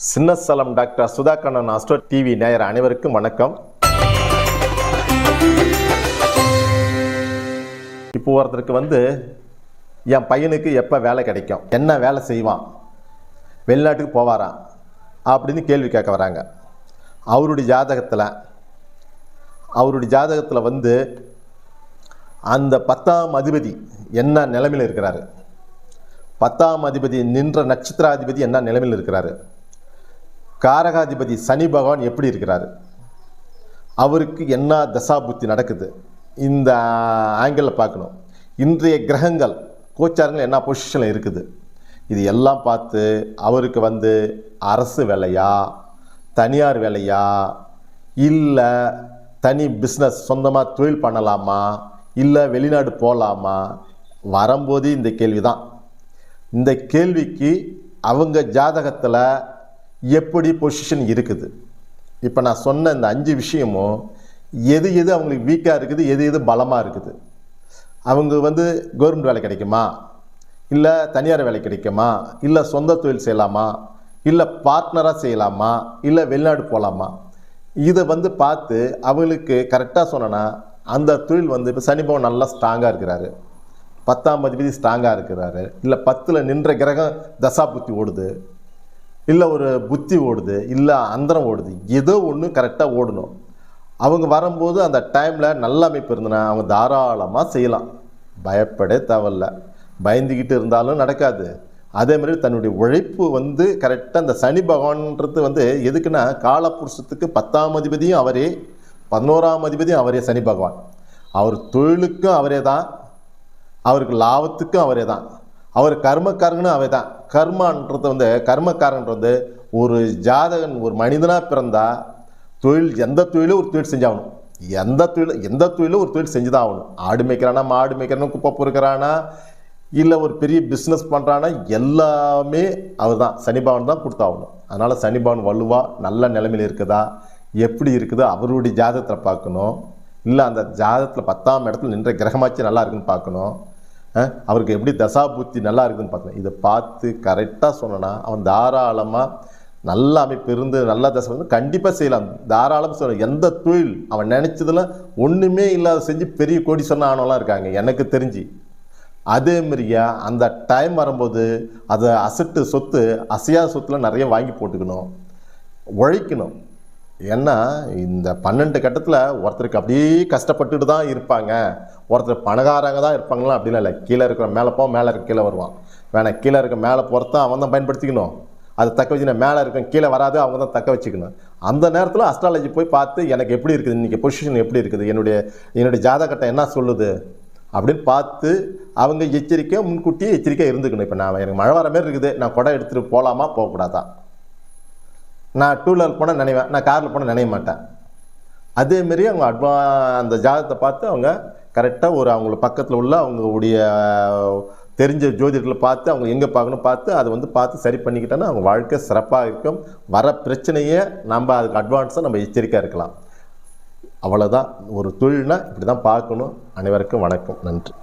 சின்னசலம் doctor சுதாகண்ணன் astro TV நேயர் அனைவருக்கும் வணக்கம். இப்போ ஒருத்தருக்கு என் பையனுக்கு எப்போ வேலை கிடைக்கும், என்ன வேலை செய்வான், வெளிநாட்டுக்கு போவாராம் அப்படின்னு கேள்வி கேட்க வராங்க. அவருடைய ஜாதகத்தில் அந்த 10ஆம் அதிபதி என்ன நிலைமையில் இருக்கிறாரு, 10ஆம் அதிபதி நின்ற நட்சத்திராதிபதி என்ன நிலைமையில் இருக்கிறாரு, காரகாதிபதி சனி பகவான் எப்படி இருக்கிறாரு, அவருக்கு என்ன தசாபுத்தி நடக்குது, இந்த ஆங்கிளில் பார்க்கணும். இன்றைய கிரகங்கள் கோச்சாரங்கள் என்ன பொசிஷனில் இருக்குது, இது எல்லாம் பார்த்து அவருக்கு அரசு வேலையா, தனியார் வேலையா, இல்லை தனி பிஸ்னஸ் சொந்தமாக தொழில் பண்ணலாமா, இல்லை வெளிநாடு போகலாமா, வரும்போது இந்த கேள்வி தான். இந்த கேள்விக்கு அவங்க ஜாதகத்தில் எப்படி பொசிஷன் இருக்குது, இப்போ நான் சொன்ன இந்த 5 விஷயமும் எது எது அவங்களுக்கு வீக்காக இருக்குது, எது எது பலமாக இருக்குது, அவங்க கவர்மெண்ட் வேலை கிடைக்குமா, இல்லை தனியார் வேலை கிடைக்குமா, இல்லை சொந்த தொழில் செய்யலாமா, இல்லை பார்ட்னராக செய்யலாமா, இல்லை வெளிநாடு போகலாமா, இதை பார்த்து அவங்களுக்கு கரெக்டாக சொன்னேன்னா அந்த தொழில் இப்போ சனி பகவான் நல்லா ஸ்ட்ராங்காக இருக்கிறாரு, 10ஆம் அதிபதி ஸ்ட்ராங்காக இருக்கிறாரு, இல்லை 10ல் நின்ற கிரகம் தசாபுத்தி ஓடுது, இல்லை ஒரு புத்தி ஓடுது, இல்லை அந்தரம் ஓடுது, ஏதோ ஒன்று கரெக்டாக ஓடணும். அவங்க வரும்போது அந்த டைமில் நல்ல அமைப்பு இருந்ததுன்னா அவங்க தாராளமாக செய்யலாம், பயப்படே தேவையில்ல. பயந்துக்கிட்டு இருந்தாலும் நடக்காது. அதே மாதிரி தன்னுடைய உழைப்பு கரெக்டாக அந்த சனி பகவான்ன்றது எதுக்குன்னா காலப்புருஷத்துக்கு 10ஆம் அதிபதியும் அவரே, 11ஆம் அதிபதியும் அவரே. சனி பகவான் அவர் தொழிலுக்கும் அவரே தான், அவருக்கு லாபத்துக்கும் அவரே தான், அவர் கர்மக்காரங்கன்னு அவை தான். கர்மான்றது கர்மக்காரன்றது ஒரு ஜாதகன் ஒரு மனிதனாக பிறந்தால் தொழில் எந்த தொழிலும் ஒரு தொழில் செஞ்சாகணும், எந்த தொழிலும் ஒரு தொழில் செஞ்சு தான் ஆகணும். ஆடு மேய்க்கிறானா, மாடு மேய்க்கிறானா, குப்பை பொறுக்கிறானா, இல்லை ஒரு பெரிய பிஸ்னஸ் பண்ணுறானா, எல்லாமே அவர் தான், சனிபவன் தான் கொடுத்தாகணும். அதனால் சனிபவன் வலுவாக நல்ல நிலைமையில் இருக்குதா, எப்படி இருக்குதோ அவருடைய ஜாதகத்தில் பார்க்கணும். இல்லை அந்த ஜாதகத்தில் 10ஆம் இடத்துல நின்ற கிரகமாச்சு நல்லா இருக்குன்னு பார்க்கணும். அவருக்கு எப்படி தசாபுத்தி நல்லா இருக்குதுன்னு பார்க்கணும். இதை பார்த்து கரெக்டாக சொன்னோன்னா அவன் தாராளமாக நல்ல அமைப்பு இருந்து நல்ல தசை கண்டிப்பாக செய்யலாம். தாராளமாக சொல்ல எந்த தொழில் அவன் நினச்சதில் ஒன்றுமே இல்லாத செஞ்சு பெரிய கோடீஸ்வரன் ஆனவங்களாம் இருக்காங்க எனக்கு தெரிஞ்சு. அதேமாரியா அந்த டைம் வரும்போது அதை அசட்டு சொத்து அசையாத சொத்தில் நிறைய வாங்கி போட்டுக்கணும், உழைக்கணும். ஏன்னா இந்த 12 கட்டத்தில் ஒருத்தருக்கு அப்படியே கஷ்டப்பட்டுட்டு தான் இருப்பாங்க, ஒருத்தர் பணக்காரங்க தான் இருப்பாங்களா அப்படிலாம் இல்லை. கீழே இருக்கிற மேலே போக, மேலே இருக்க கீழே வருவான். வேணா கீழே இருக்க மேலே போகிறதான் அவன் தான் பயன்படுத்திக்கணும், அதை தக்க வச்சுக்கணும். மேலே இருக்க கீழே வராது, அவங்க தான் தக்க வச்சுக்கணும். அந்த நேரத்தில் அஸ்ட்ராலஜி போய் பார்த்து எனக்கு எப்படி இருக்குது, இன்றைக்கி பொசிஷன் எப்படி இருக்குது, என்னுடைய ஜாதகத்தை என்ன சொல்லுது அப்படின்னு பார்த்து அவங்க முன்கூட்டியே எச்சரிக்கையாக இருந்துக்கணும். இப்போ எனக்கு மழை வர மாதிரி இருக்குது, நான் குடை எடுத்துகிட்டு போகலாமா போகக்கூடாதா, நான் 2 வீலர் போனால் நினைவேன், நான் காரில் போனால் நினைய மாட்டேன். அதேமாரி அவங்க அந்த ஜாதகத்தை பார்த்து அவங்க கரெக்டாக அவங்களுக்கு பக்கத்தில் உள்ள அவங்களுடைய தெரிஞ்ச ஜோதிடர்களை பார்த்து அவங்க எங்கே பார்க்கணும் பார்த்து அதை பார்த்து சரி பண்ணிக்கிட்டோன்னா அவங்க வாழ்க்கை சிறப்பாக இருக்கும். வர பிரச்சனையை நம்ம அதுக்கு அட்வான்ஸாக நம்ம எச்சரிக்கையாக இருக்கலாம். அவ்வளோதான். ஒரு தொழில்னா இப்படி தான் பார்க்கணும். அனைவருக்கும் வணக்கம், நன்றி.